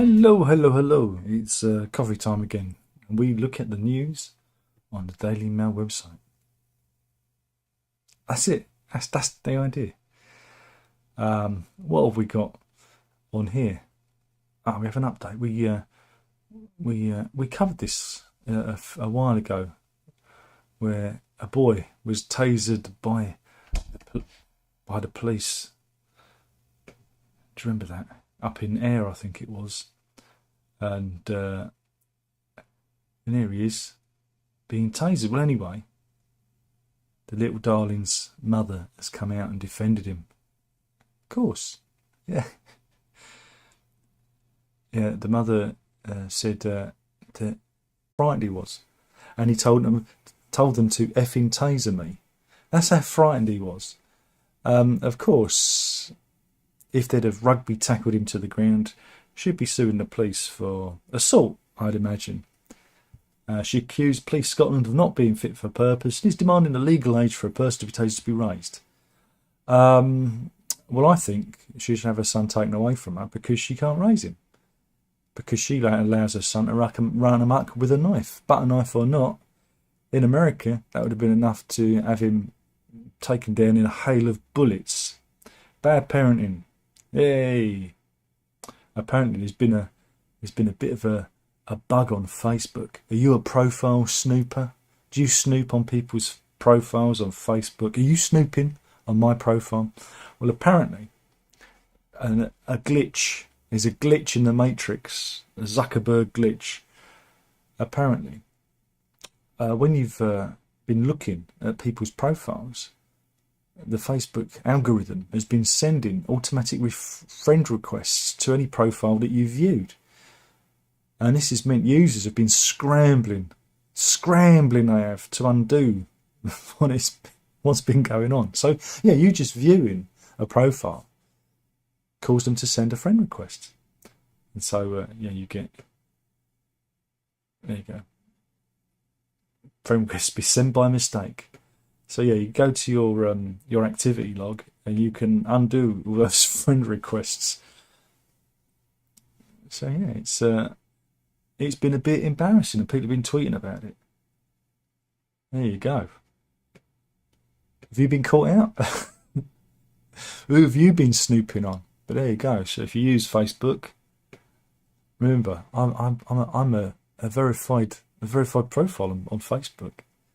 Hello, hello, hello. It's coffee time again. And we look at the news on the Daily Mail website. That's it. That's the idea. What have we got on here? Oh, we have an update. We covered this a while ago, where a boy was tasered by the police. Do you remember that? Up in Ayr, I think it was. And here he is, being tasered. Well, anyway, the little darling's mother has come out and defended him. Of course, yeah. Yeah, the mother said that frightened he was. And he told them to effing taser me. That's how frightened he was. Of course, if they'd have rugby tackled him to the ground, she'd be suing the police for assault, I'd imagine. She accused Police Scotland of not being fit for purpose and is demanding a legal age for a person to be tasered to be raised. Well, I think she should have her son taken away from her because she can't raise him. Because she allows her son to run amok with a knife. Butter knife or not, in America, that would have been enough to have him taken down in a hail of bullets. Bad parenting. Yay! Apparently there's been a bit of a bug on Facebook. Are you a profile snooper? Do you snoop on people's profiles on Facebook? Are you snooping on my profile? Well, apparently a glitch is a glitch in the Matrix, a Zuckerberg glitch. Apparently, when you've been looking at people's profiles, the Facebook algorithm has been sending automatic friend requests to any profile that you've viewed. And this has meant users have been scrambling they have to undo what's been going on. So, yeah, you just viewing a profile caused them to send a friend request. And so, you get, there you go. Friend requests be sent by mistake. So yeah, you go to your activity log and you can undo all those friend requests. So yeah, it's been a bit embarrassing and people have been tweeting about it. There you go. Have you been caught out? Who have you been snooping on? But there you go. So if you use Facebook, remember I'm a verified profile on Facebook.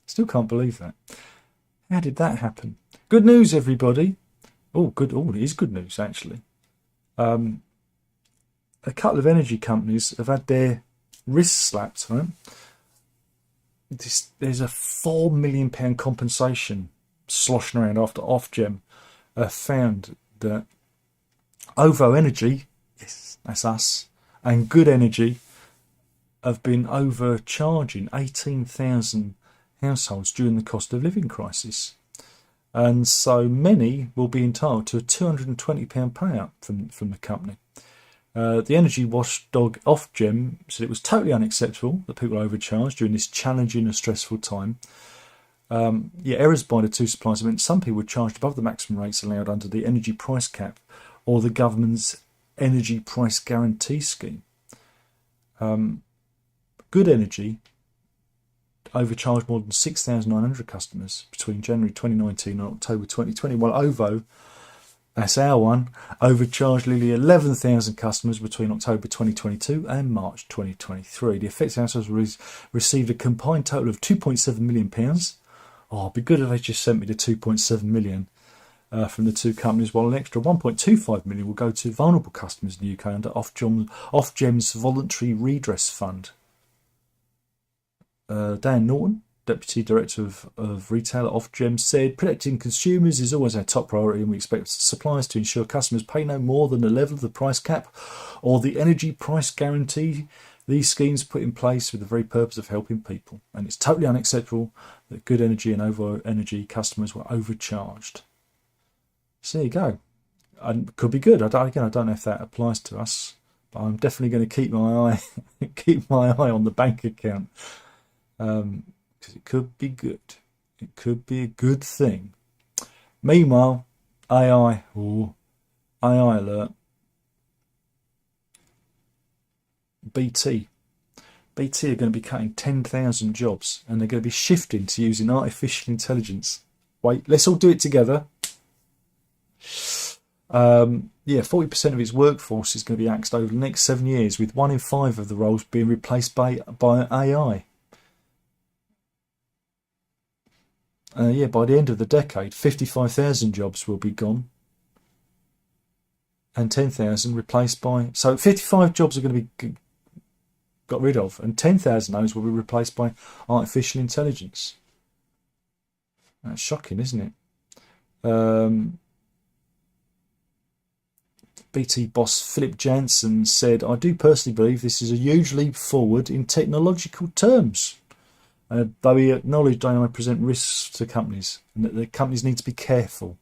Still can't believe that. How did that happen? Good news, everybody. Oh, good. Oh, it is good news, actually. A couple of energy companies have had their wrists slapped. Right? There's a £4 million compensation sloshing around after Ofgem found that OVO Energy, yes, that's us, and Good Energy have been overcharging 18,000 households during the cost of living crisis. And so many will be entitled to a £220 payout from the company. The energy watchdog Ofgem said it was totally unacceptable that people are overcharged during this challenging and stressful time. Errors by the two suppliers meant some people were charged above the maximum rates allowed under the energy price cap or the government's energy price guarantee scheme. Good Energy overcharged more than 6,900 customers between January 2019 and October 2020, while OVO, that's our one, overcharged nearly 11,000 customers between October 2022 and March 2023. The affected households received a combined total of £2.7 million. Oh, it'd be good if they just sent me the 2.7 million from the two companies, while an extra 1.25 million will go to vulnerable customers in the UK under Ofgem's Voluntary Redress Fund. Dan Norton, Deputy Director of Retail at Ofgem, said protecting consumers is always our top priority and we expect suppliers to ensure customers pay no more than the level of the price cap or the energy price guarantee. These schemes put in place with the very purpose of helping people, and it's totally unacceptable that Good Energy and OVO Energy customers were overcharged. So there you go. Could be good. I don't know if that applies to us, but I'm definitely going to keep my eye on the bank account. Because it could be good. It could be a good thing. Meanwhile, AI alert. BT. BT are going to be cutting 10,000 jobs, and they're going to be shifting to using artificial intelligence. Wait, let's all do it together. Yeah, 40% of its workforce is going to be axed over the next 7 years, with 1 in 5 of the roles being replaced by AI. Yeah, by the end of the decade, 55,000 jobs will be gone, and 10,000 replaced by. So 55 jobs are going to be got rid of, and 10,000 of those will be replaced by artificial intelligence. That's shocking, isn't it? BT boss Philip Jansen said, "I do personally believe this is a huge leap forward in technological terms, though he acknowledged AI present risks to companies and that the companies need to be careful.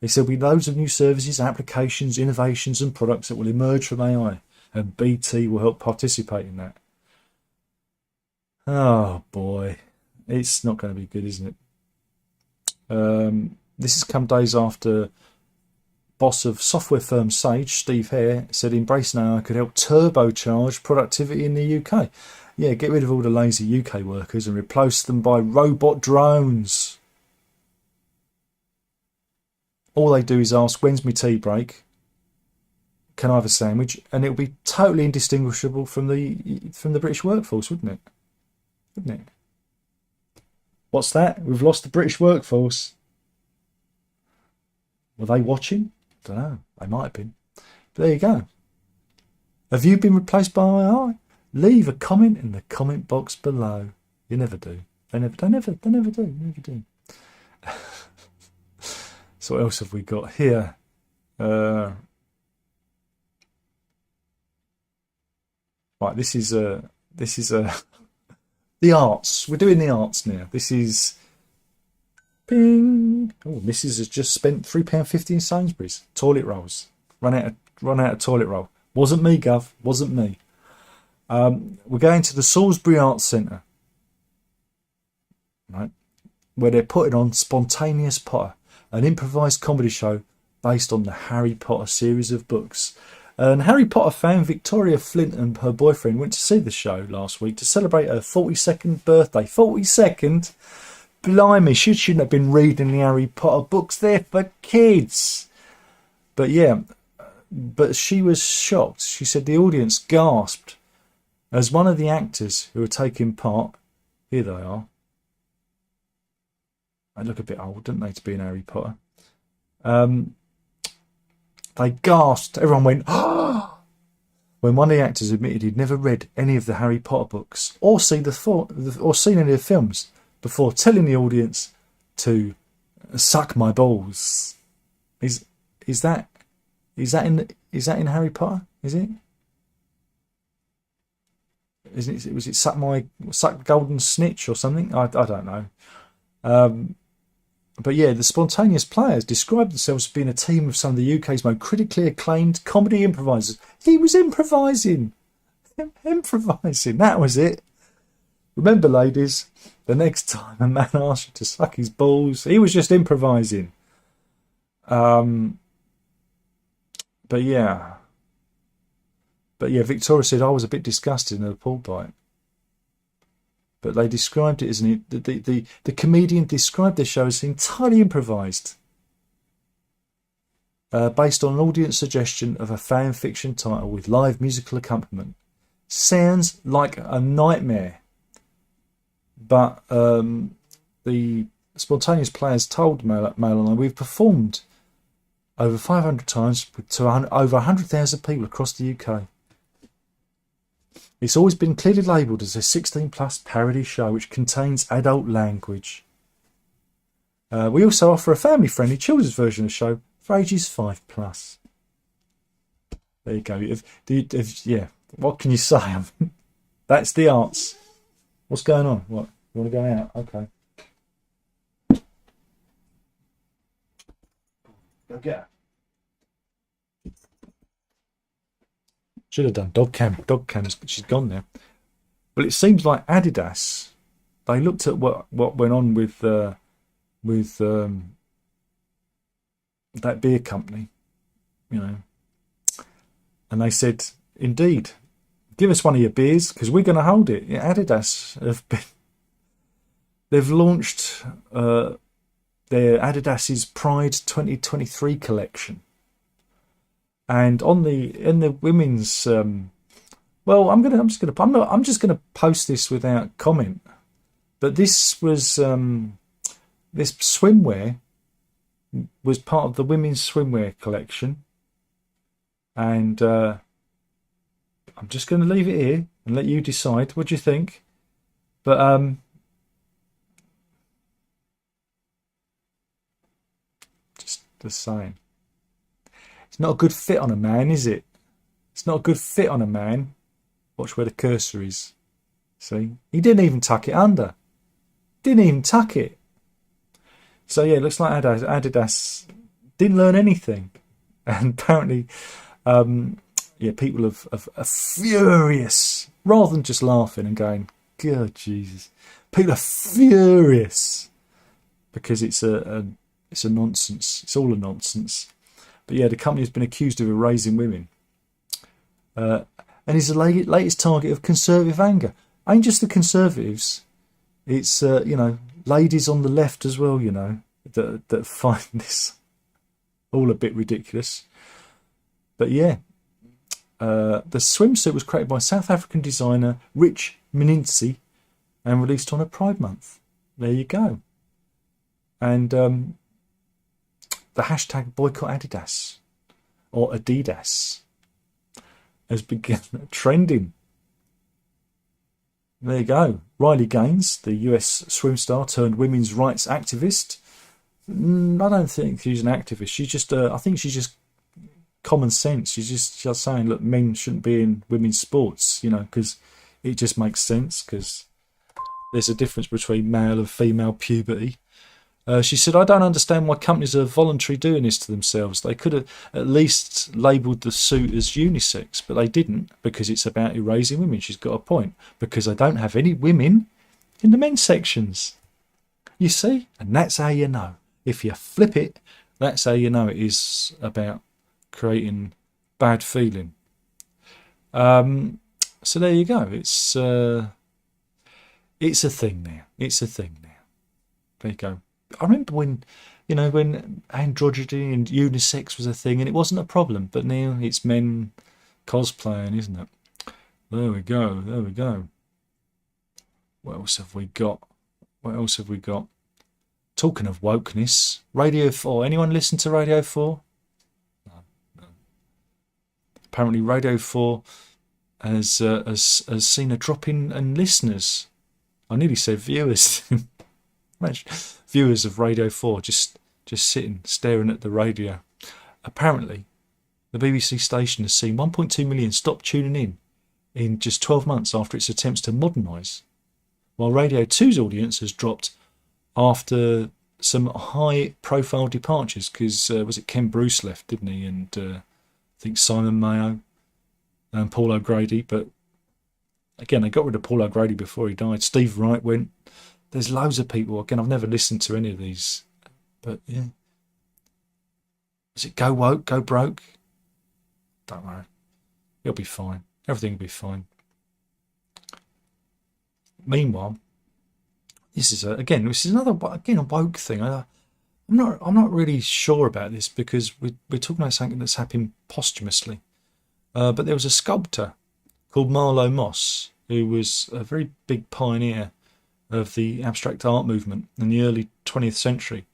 He said there'll be loads of new services, applications, innovations and products that will emerge from AI, and BT will help participate in that." Oh boy, it's not going to be good, isn't it? This has come days after boss of software firm Sage, Steve Hare, said embracing AI could help turbocharge productivity in the UK. Yeah, get rid of all the lazy UK workers and replace them by robot drones. All they do is ask, "When's my tea break? Can I have a sandwich?" And it'll be totally indistinguishable from the British workforce, wouldn't it? Wouldn't it? What's that? We've lost the British workforce. Were they watching? Don't know. They might have been. But there you go. Have you been replaced by AI? Leave a comment in the comment box below. You never do. They never do. So what else have we got here? Right, this is the arts. We're doing the arts now. This is bing. Oh, Mrs. has just spent £3.50 in Sainsbury's. Toilet rolls. Run out of toilet roll. Wasn't me, Gov. Wasn't me. We're going to the Salisbury Arts Centre, right, where they're putting on Spontaneous Potter, an improvised comedy show based on the Harry Potter series of books. And Harry Potter fan Victoria Flint and her boyfriend went to see the show last week to celebrate her 42nd birthday. 42nd? Blimey, she shouldn't have been reading the Harry Potter books. They're for kids. But yeah, but she was shocked. She said the audience gasped as one of the actors who were taking part, here they are. They look a bit old, don't they, to be in Harry Potter? They gasped. Everyone went, "Oh!" when one of the actors admitted he'd never read any of the Harry Potter books or seen any of the films before telling the audience to suck my balls. Is that in Harry Potter? Is it? Was it suck golden snitch or something? I don't know. But yeah, the Spontaneous Players described themselves as being a team of some of the UK's most critically acclaimed comedy improvisers. He was improvising. Improvising. That was it. Remember, ladies, the next time a man asks you to suck his balls, he was just improvising. But yeah, Victoria said I was a bit disgusted in her pool bite. But they described it as the comedian described the show as entirely improvised, based on an audience suggestion of a fan fiction title with live musical accompaniment. Sounds like a nightmare. But the Spontaneous Players told Mail Online, "We've performed over 500 times to over 100,000 people across the UK. It's always been clearly labelled as a 16+ parody show which contains adult language. We also offer a family-friendly children's version of the show for ages 5+. There you go. Yeah, what can you say? That's the arts. What's going on? What? You want to go out? Okay. Go get her. Should have done dog cam. Dog cams, but she's gone now. But it seems like Adidas, they looked at what went on with that beer company, and they said, indeed, Give us one of your beers because we're going to hold it. Yeah, Adidas they've launched their Adidas's Pride 2023 collection, and in the women's I'm just gonna post this without comment. But this was this swimwear was part of the women's swimwear collection, and I'm just going to leave it here and let you decide what you think. But just the same, it's not a good fit on a man, is it? It's not a good fit on a man. Watch where the cursor is. See, he didn't even tuck it under. Didn't even tuck it. So yeah, it looks like Adidas didn't learn anything, and apparently, people are furious rather than just laughing and going, "God, Jesus!" People are furious because it's a nonsense. It's all a nonsense. But yeah, the company has been accused of erasing women, and is the latest target of conservative anger. Ain't just the conservatives. It's ladies on the left as well, that find this all a bit ridiculous. But yeah, the swimsuit was created by South African designer Rich Mnintsi and released on a Pride Month. There you go. And the hashtag boycott Adidas or Adidas has begun trending. There you go. Riley Gaines, the US swim star turned women's rights activist. I don't think she's an activist. She's just, I think she's just common sense. She's just saying, look, men shouldn't be in women's sports, because it just makes sense, because there's a difference between male and female puberty. She said, I don't understand why companies are voluntarily doing this to themselves. They could have at least labelled the suit as unisex, but they didn't, because it's about erasing women. She's got a point, because they don't have any women in the men's sections. You see? And that's how you know. If you flip it, that's how you know it is about creating bad feeling. So there you go. It's a thing now. It's a thing now. There you go. I remember when androgyny and unisex was a thing and it wasn't a problem, but now it's men cosplaying, isn't it? There we go. There we go. What else have we got? Talking of wokeness, Radio 4. Anyone listen to Radio 4? No. Apparently Radio 4 has seen a drop in listeners. I nearly said viewers. Imagine viewers of Radio 4 just sitting, staring at the radio. Apparently, the BBC station has seen 1.2 million stop tuning in just 12 months after its attempts to modernise, while Radio 2's audience has dropped after some high-profile departures, because was it Ken Bruce left, didn't he? And I think Simon Mayo and Paul O'Grady. But again, they got rid of Paul O'Grady before he died. Steve Wright went. There's loads of people. Again, I've never listened to any of these, but yeah. Is it go woke, go broke? Don't worry, it'll be fine. Everything will be fine. Meanwhile, this is another a woke thing. I'm not really sure about this, because we're talking about something that's happened posthumously. But there was a sculptor called Marlowe Moss who was a very big pioneer of the abstract art movement in the early 20th century.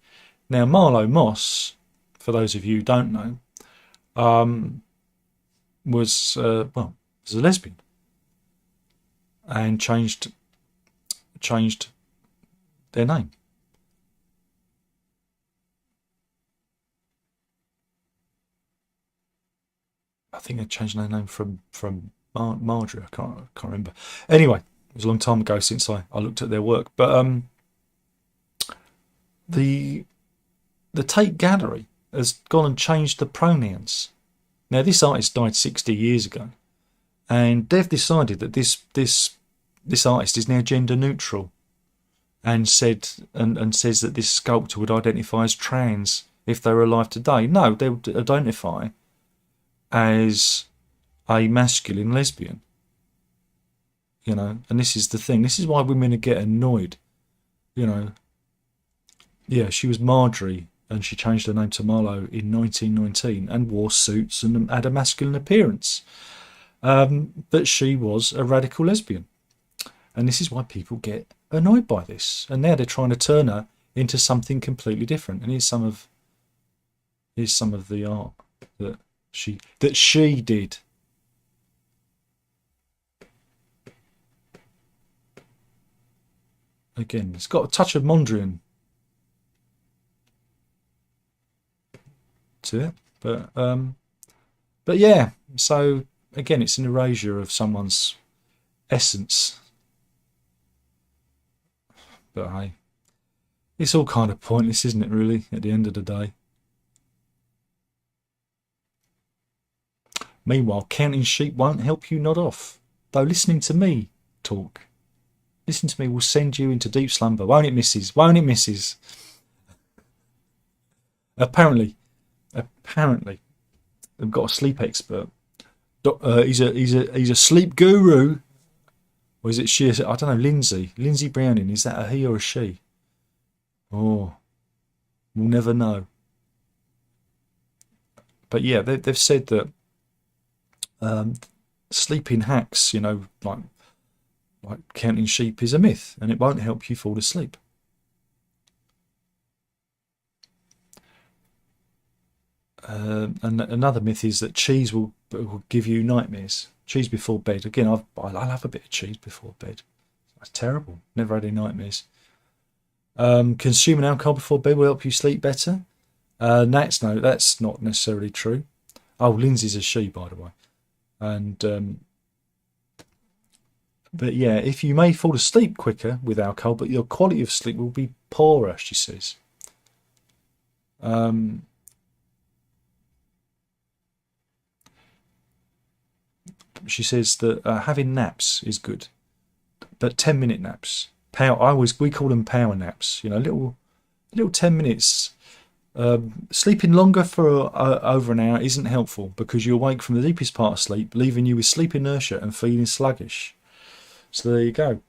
Now, Marlowe Moss, for those of you who don't know, was a lesbian and changed their name. I think they changed their name from Marjorie. I can't remember. Anyway, it was a long time ago since I looked at their work. But the Tate Gallery has gone and changed the pronouns. Now, this artist died 60 years ago, and they've decided that this artist is now gender neutral, and says that this sculptor would identify as trans if they were alive today. No, they would identify as a masculine lesbian. you know. And this is the thing. This is why women get annoyed, you know. Yeah, she was Marjorie, and she changed her name to Marlowe in 1919 and wore suits and had a masculine appearance. But she was a radical lesbian. And this is why people get annoyed by this. And now they're trying to turn her into something completely different. And here's some of the art that she did. Again, it's got a touch of Mondrian to it, but yeah. So again, it's an erasure of someone's essence. But hey, it's all kind of pointless, isn't it, really, at the end of the day? Meanwhile, counting sheep won't help you nod off, though listening to me talk. Listen to me will send you into deep slumber, won't it, missus? Won't it, missus? Apparently, they've got a sleep expert. He's a sleep guru. Or is it she? I don't know. Lindsay Browning. Is that a he or a she? Oh, we'll never know. But yeah, they've said that sleeping hacks, you know, like counting sheep, is a myth, and it won't help you fall asleep. And another myth is that cheese will give you nightmares. Cheese before bed. Again, I love a bit of cheese before bed. That's terrible. Never had any nightmares. Consuming alcohol before bed will help you sleep better. That's not necessarily true. Oh, Lindsay's a she, by the way. And but yeah, if you may fall asleep quicker with alcohol, but your quality of sleep will be poorer, she says. She says that having naps is good, but 10-minute naps. We call them power naps. You know, little 10 minutes. Sleeping longer for over an hour isn't helpful because you awake from the deepest part of sleep, leaving you with sleep inertia and feeling sluggish. So there you go.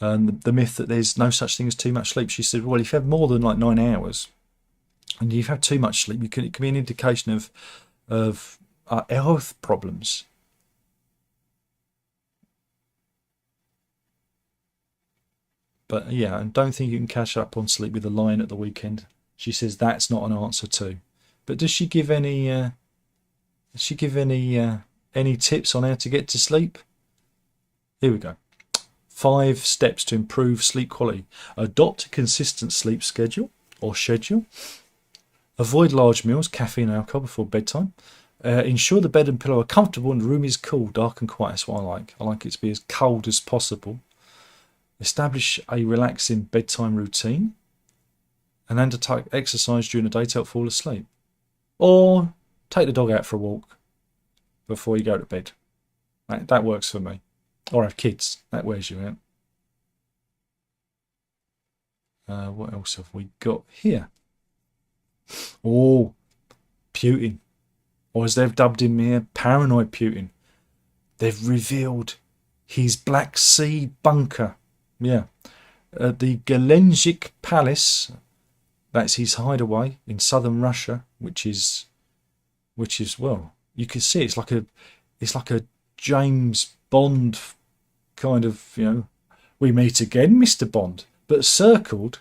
And the myth that there's no such thing as too much sleep. She said, well, if you have more than like 9 hours and you've had too much sleep, it can be an indication of health problems. But yeah, and don't think you can catch up on sleep with a line at the weekend. She says that's not an answer too. But does she give any any tips on how to get to sleep? Here we go. 5 steps to improve sleep quality. Adopt a consistent sleep schedule or schedule. Avoid large meals, caffeine and alcohol before bedtime. Ensure the bed and pillow are comfortable and the room is cool, dark and quiet. That's what I like. I like it to be as cold as possible. Establish a relaxing bedtime routine. And undertake exercise during the day to help fall asleep. Or take the dog out for a walk before you go to bed. That works for me. Or have kids. That wears you out. What else have we got here? Oh, Putin. Or as they've dubbed him here, Paranoid Putin. They've revealed his Black Sea bunker. Yeah. The Gelendzhik Palace. That's his hideaway in southern Russia, which is well, you can see it's like a James Bond kind of, you know, we meet again, Mr. Bond, but circled.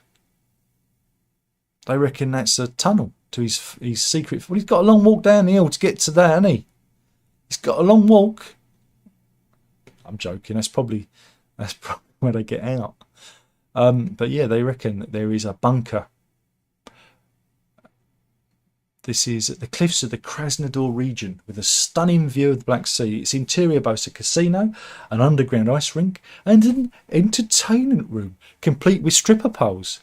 They reckon that's a tunnel to his secret. Well, he's got a long walk down the hill to get to that, hasn't he? He's got a long walk. I'm joking. That's probably where they get out. But yeah, they reckon that there is a bunker. This is at the cliffs of the Krasnodar region with a stunning view of the Black Sea. Its interior boasts a casino, an underground ice rink, and an entertainment room complete with stripper poles.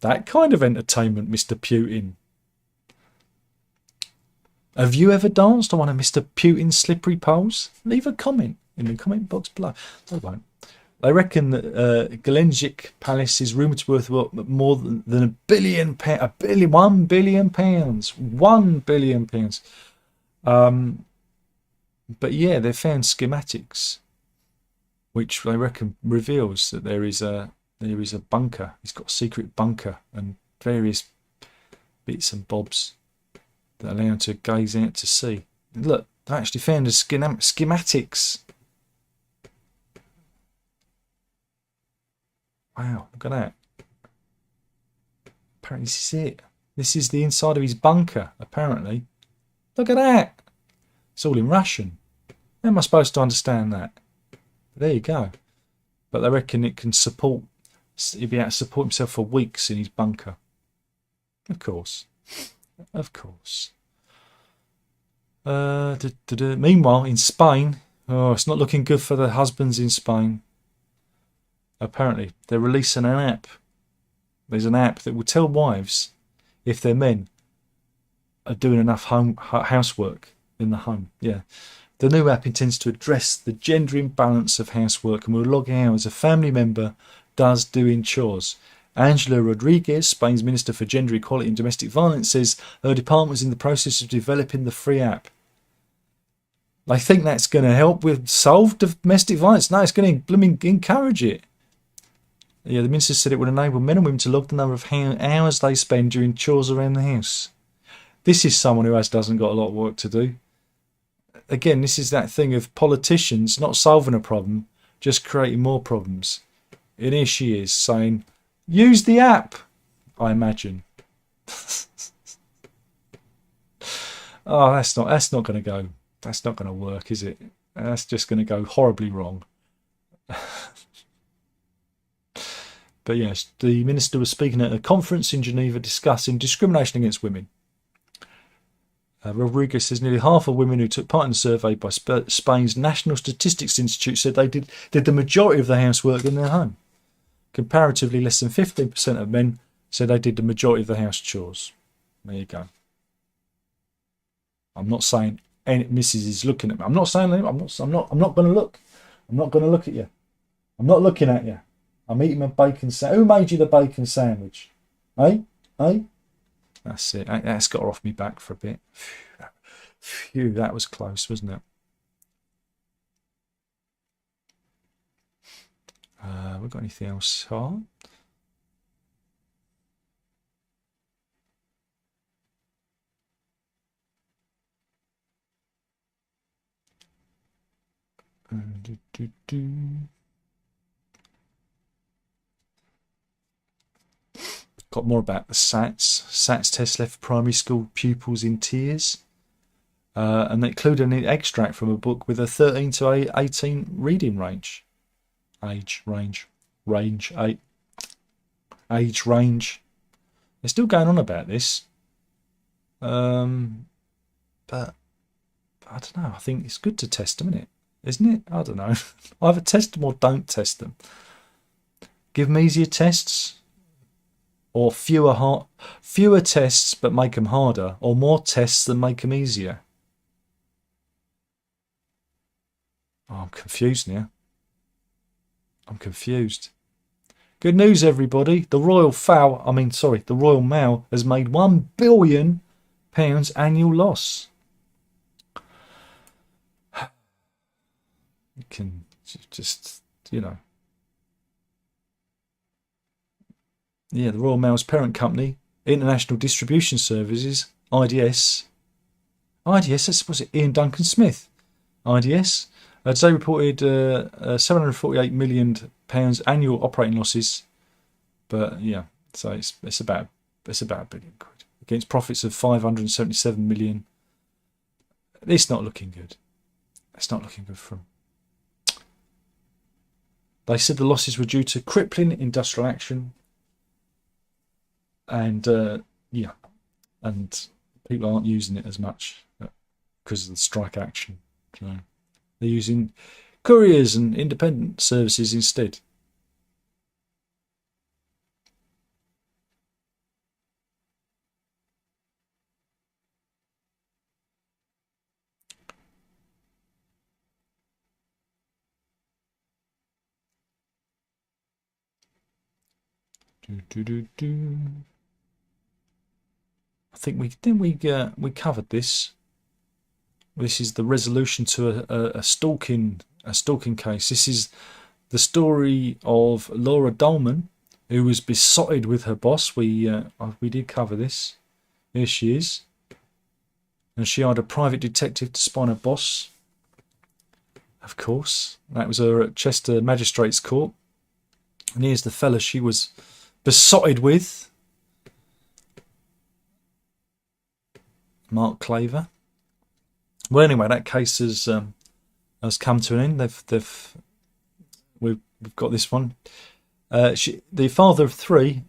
That kind of entertainment, Mr. Putin. Have you ever danced on one of Mr. Putin's slippery poles? Leave a comment in the comment box below. I won't. They reckon that Gelendzhik Palace is rumoured to be worth more than £1 billion. £1 billion. £1 billion. But yeah, they found schematics, which they reckon reveals that there is a bunker. He's got a secret bunker and various bits and bobs that allow him to gaze out to sea. Look, they actually found the schematics. Wow, look at that. Apparently this is it. This is the inside of his bunker, apparently. Look at that. It's all in Russian. How am I supposed to understand that? But there you go. But they reckon it can support, he'll be able to support himself for weeks in his bunker. Of course. Of course. Meanwhile, in Spain, oh, it's not looking good for the husbands in Spain. Apparently, they're releasing an app. There's an app that will tell wives if their men are doing enough housework in the home. Yeah. The new app intends to address the gender imbalance of housework and will log hours a family member does doing chores. Angela Rodriguez, Spain's Minister for Gender Equality and Domestic Violence, says her department is in the process of developing the free app. They think that's going to help with solve domestic violence. No, it's going to encourage it. Yeah, the minister said it would enable men and women to log the number of hours they spend doing chores around the house. This is someone who doesn't got a lot of work to do. Again, this is that thing of politicians not solving a problem, just creating more problems. And here she is saying, use the app, I imagine. Oh, that's not going to go. That's not going to work, is it? That's just going to go horribly wrong. But yes, the minister was speaking at a conference in Geneva discussing discrimination against women. Rodriguez says nearly half of women who took part in the survey by Spain's National Statistics Institute said they did the majority of the housework in their home. Comparatively, less than 15% of men said they did the majority of the house chores. There you go. I'm not saying Mrs. is looking at me. I'm not saying I'm not going to look. I'm not going to look at you. I'm not looking at you. I'm eating my bacon sandwich. Who made you the bacon sandwich? Eh? That's it. That's got her off me back for a bit. Phew, that was close, wasn't it? We got anything else on? Got more about the SATs. SATs test left primary school pupils in tears. And they include an extract from a book with a 13 to 18 reading range. Age range. They're still going on about this. But I don't know. I think it's good to test them, isn't it? I don't know. Either test them or don't test them. Give them easier tests. Or fewer tests but make them harder, or more tests that make them easier. Oh, I'm confused now. I'm confused. Good news, everybody. The Royal Mail has made £1 billion annual loss. You can just, Yeah, the Royal Mail's parent company, International Distribution Services, IDS. Was it Ian Duncan Smith? IDS. They reported £748 million annual operating losses. But yeah, so it's about £1 billion against profits of 577 million. It's not looking good. It's not looking good for them. They said the losses were due to crippling industrial action. And and people aren't using it as much because of the strike action. So they're using couriers and independent services instead. I think we covered this. This is the resolution to a stalking case. This is the story of Laura Dolman, who was besotted with her boss. We did cover this. Here she is, and she hired a private detective to spy on her boss. Of course, that was her at Chester Magistrates Court. And here's the fella she was besotted with, Mark Claver. Well, anyway, that case has come to an end. We've got this one. The father of three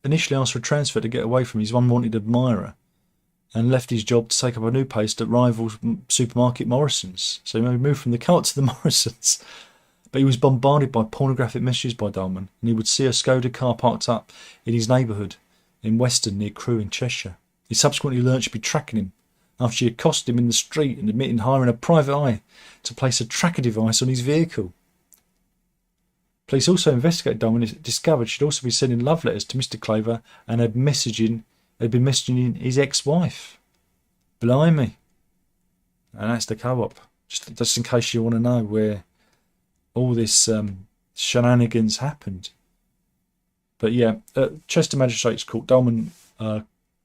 initially asked for a transfer to get away from his unwanted admirer, and left his job to take up a new post at rival supermarket Morrison's. So he moved from the cart to the Morrison's. But he was bombarded by pornographic messages by Dolman, and he would see a Skoda car parked up in his neighbourhood in Weston near Crewe in Cheshire. He subsequently learnt she'd be tracking him after she accosted him in the street and admitted hiring a private eye to place a tracker device on his vehicle. Police also investigated Dolman and discovered she'd also been sending love letters to Mr. Claver and had been messaging his ex-wife. Blimey. And that's the co-op. Just in case you want to know where all this shenanigans happened. But yeah, at Chester Magistrates Court, Dolman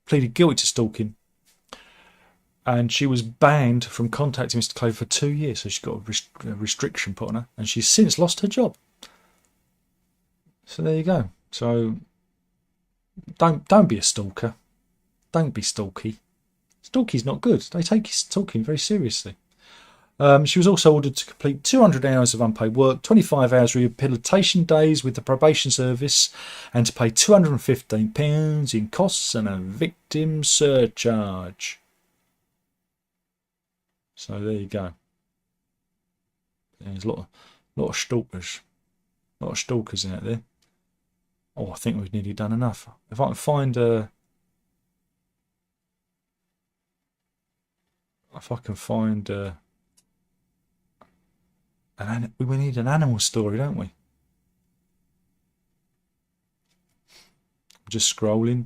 pleaded guilty to stalking, and she was banned from contacting Mr. Claver for 2 years, so she's got a restriction put on her, and she's since lost her job. So there you go. So don't be a stalker. Don't be stalky. Stalky's not good. They take stalking very seriously. She was also ordered to complete 200 hours of unpaid work, 25 hours rehabilitation days with the probation service, and to pay £215 in costs and a victim surcharge. So there you go. There's a lot of stalkers. A lot of stalkers out there. Oh, I think we've nearly done enough. If I can find we need an animal story, don't we? Just scrolling.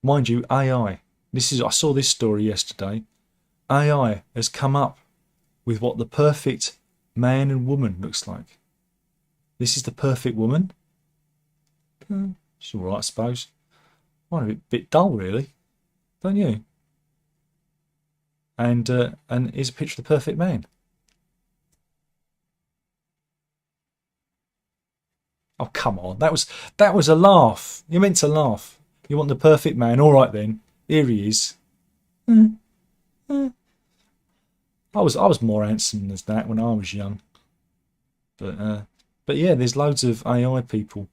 Mind you, AI. I saw this story yesterday. AI has come up with what the perfect man and woman looks like. This is the perfect woman. She's all right, I suppose. Might be a bit dull, really, don't you? And here's a picture of the perfect man. Oh, come on, that was a laugh. You meant to laugh. You want the perfect man? All right then. Here he is. I was more handsome than that when I was young. But yeah, there's loads of AI people,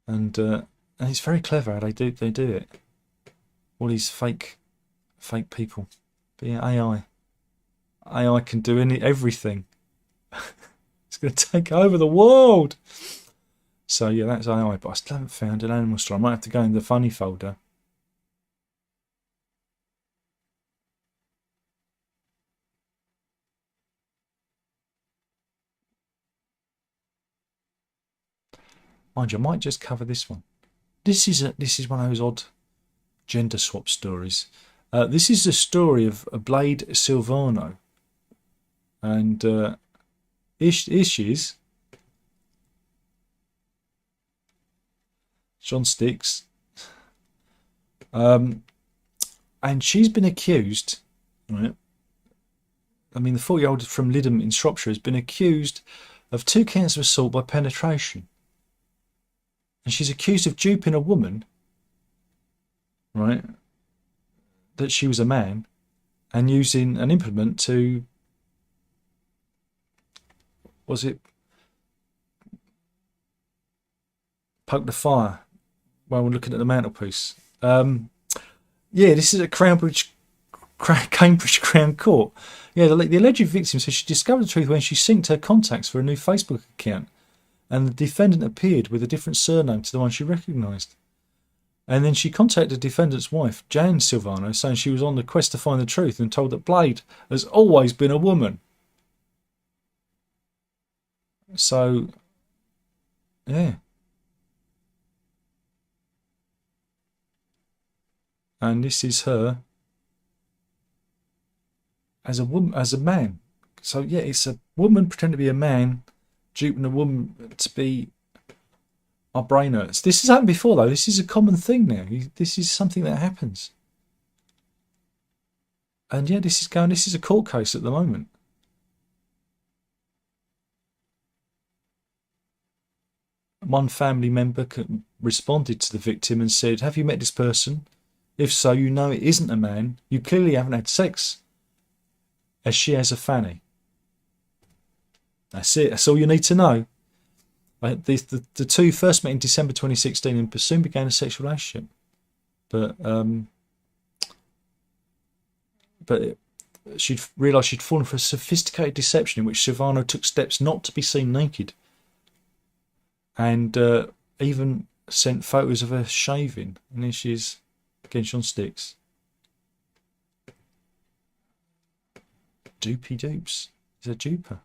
and it's very clever how they do it. All these fake people. But yeah, AI can do everything. It's going to take over the world. So yeah, that's AI. But I still haven't found an animal story. I might have to go in the funny folder. Mind you, I might just cover this one. This is one of those odd gender swap stories. This is the story of Blade Silvano, and here she is, John Sticks, and she's been accused. Right? I mean, the 40-year-old from Lytham in Shropshire has been accused of 2 counts of assault by penetration. And she's accused of duping a woman, right, that she was a man, and using an implement to, was it, poke the fire while we're looking at the mantelpiece. Yeah, this is at Cambridge Crown Court. Yeah, the alleged victim says she discovered the truth when she synced her contacts for a new Facebook account, and the defendant appeared with a different surname to the one she recognised. And then she contacted the defendant's wife, Jan Silvano, saying she was on the quest to find the truth and told that Blade has always been a woman. So, yeah, And this is her as a woman, as a man. So yeah, it's a woman pretending to be a man, duping a woman to be. Our brain hurts. This has happened before, though. This is a common thing now. This is something that happens. And yeah, this is a court case at the moment. One family member responded to the victim and said, "Have you met this person? If so, you know it isn't a man. You clearly haven't had sex, as she has a fanny." That's it. That's all you need to know. The two first met in December 2016 and soon began a sexual relationship. But she'd realised she'd fallen for a sophisticated deception in which Silvano took steps not to be seen naked, and even sent photos of her shaving. And then she's on sticks. Doopy dupes. He's a duper.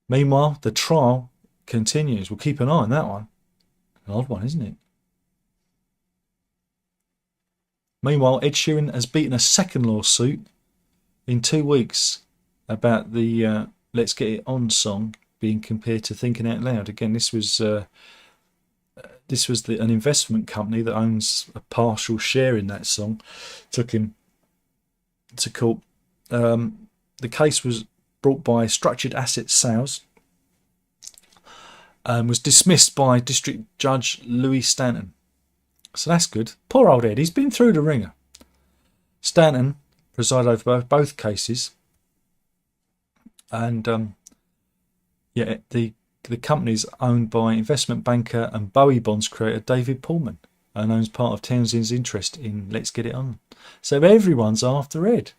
Meanwhile, the trial continues. We'll keep an eye on that one. An odd one, isn't it? Meanwhile, Ed Sheeran has beaten a second lawsuit in 2 weeks about the Let's Get It On song being compared to Thinking Out Loud. Again, this was an investment company that owns a partial share in that song. Took him to court. The case was brought by Structured Asset Sales and was dismissed by District Judge Louis Stanton. So that's good. Poor old Ed, he's been through the ringer. Stanton presided over both cases, and the company's owned by investment banker and Bowie Bonds creator David Pullman, and owns part of Townsend's interest in Let's Get It On. So everyone's after Ed.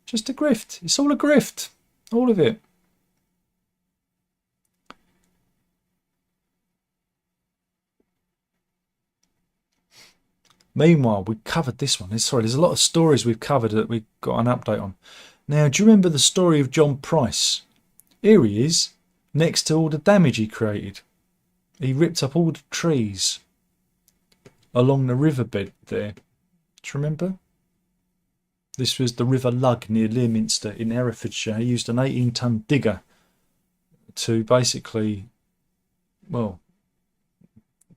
Just a grift. It's all a grift. All of it. Meanwhile, we covered this one. Sorry, there's a lot of stories we've covered that we've got an update on. Now, do you remember the story of John Price? Here he is, next to all the damage he created. He ripped up all the trees along the riverbed there. Do you remember? This was the River Lug near Learminster in Herefordshire. He used an 18-ton digger to basically, well,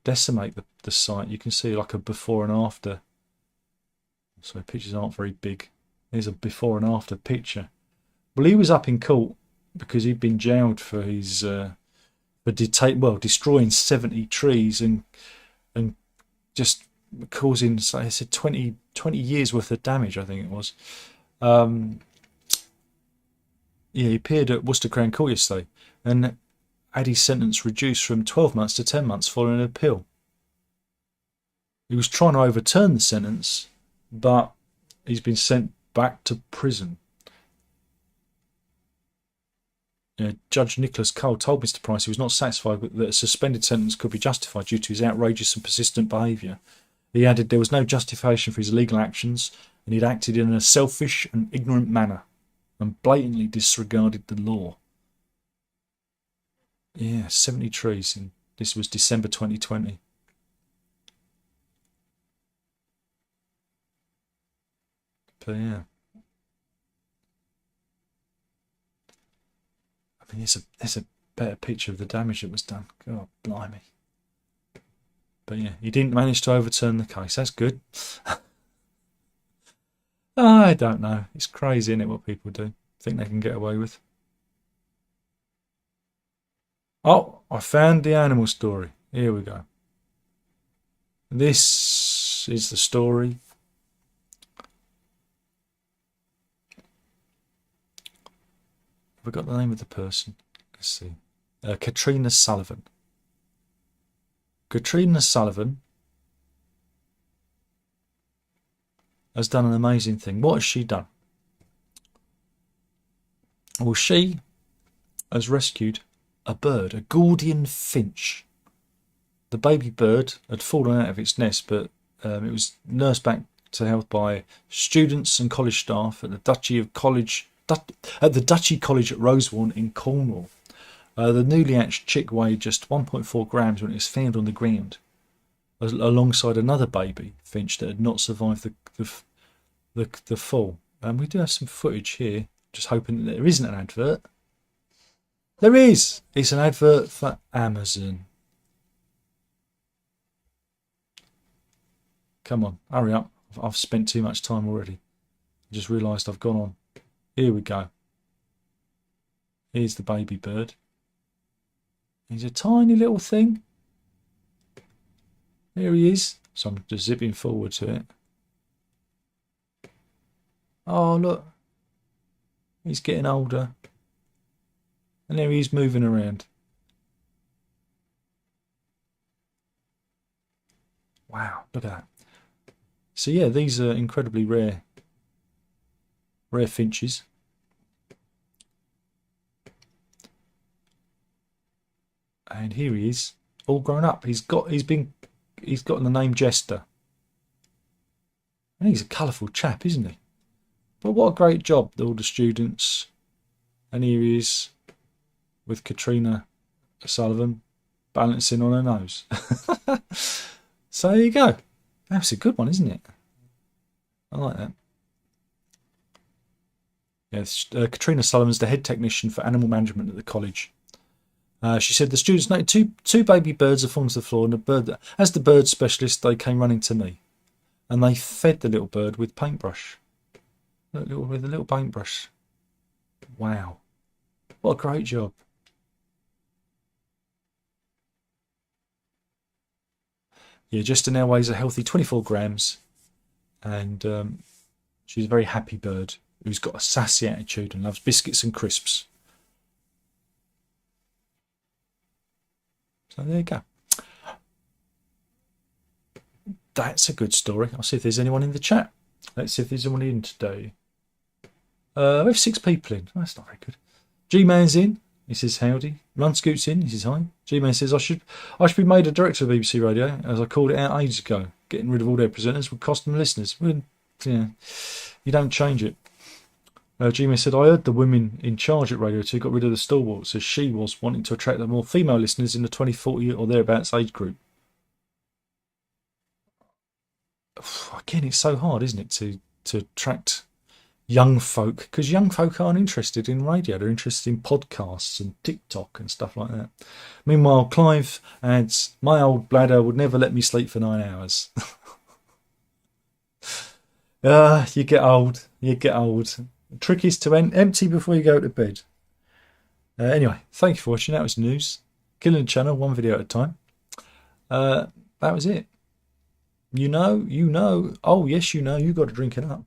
decimate the site. You can see like a before and after. So pictures aren't very big. Here's a before and after picture. Well, he was up in court because he'd been jailed for his destroying 70 trees and just causing, so I said 20 years worth of damage, I think it was. He appeared at Worcester Crown Court yesterday and had his sentence reduced from 12 months to 10 months following an appeal. He was trying to overturn the sentence, but he's been sent back to prison. Judge Nicholas Cole told Mr. Price he was not satisfied that a suspended sentence could be justified due to his outrageous and persistent behaviour. He added there was no justification for his illegal actions, and he'd acted in a selfish and ignorant manner and blatantly disregarded the law. 70 trees. And this was December 2020. But yeah. I mean, there's a better picture of the damage that was done. God, blimey. But yeah, he didn't manage to overturn the case. That's good. I don't know. It's crazy, isn't it, what people do? Think they can get away with. Oh, I found the animal story. Here we go. This is the story. Have we got the name of the person? Let's see. Katrina Sullivan. Katrina Sullivan has done an amazing thing. What has she done? Well, she has rescued a bird, a Gordian finch. The baby bird had fallen out of its nest, but it was nursed back to health by students and college staff at the Duchy College at Rosewarne in Cornwall. The newly hatched chick weighed just 1.4 grams when it was found on the ground. alongside another baby Finch that had not survived the fall. And we do have some footage here. Just hoping that there isn't an advert. There is. It's an advert for Amazon. Come on, hurry up. I've spent too much time already. I just realised I've gone on. Here we go. Here's the baby bird. He's a tiny little thing. Here he is. So I'm just zipping forward to it. Oh, look. He's getting older. And there he is moving around. Wow, look at that. So yeah, these are incredibly rare finches. And here he is, all grown up. He's gotten the name Jester. And he's a colourful chap, isn't he? But what a great job, all the students. And here he is with Katrina Sullivan balancing on her nose. So there you go. That's a good one, isn't it? I like that. Yes, Katrina Sullivan's the head technician for animal management at the college. She said the students noted two baby birds had fallen to the floor, and as the bird specialist, they came running to me, and they fed the little bird with paintbrush. With a little paintbrush. Wow, what a great job! Yeah, Jester now weighs a healthy 24 grams, and she's a very happy bird who's got a sassy attitude and loves biscuits and crisps. So there you go. That's a good story. I'll see if there's anyone in the chat. Let's see if there's anyone in today. We have 6 people in. Oh, that's not very good. G-Man's in. He says howdy. Run Scoot's in. He says hi. G-Man says I should be made a director of BBC Radio, as I called it out ages ago. Getting rid of all their presenters would cost them listeners. Well, yeah, you don't change it. G-Man said I heard the women in charge at Radio 2 got rid of the stalwarts as she was wanting to attract more female listeners in the 2040 or thereabouts age group. Again, it's so hard, isn't it, to attract young folk, because young folk aren't interested in radio. They're interested in podcasts and TikTok and stuff like that. Meanwhile, Clive adds, my old bladder would never let me sleep for 9 hours. You get old. The trick is to empty before you go to bed. Anyway, thank you for watching. That was news. Killing the channel, one video at a time. That was it. You know. Oh, yes, you know. You got to drink it up.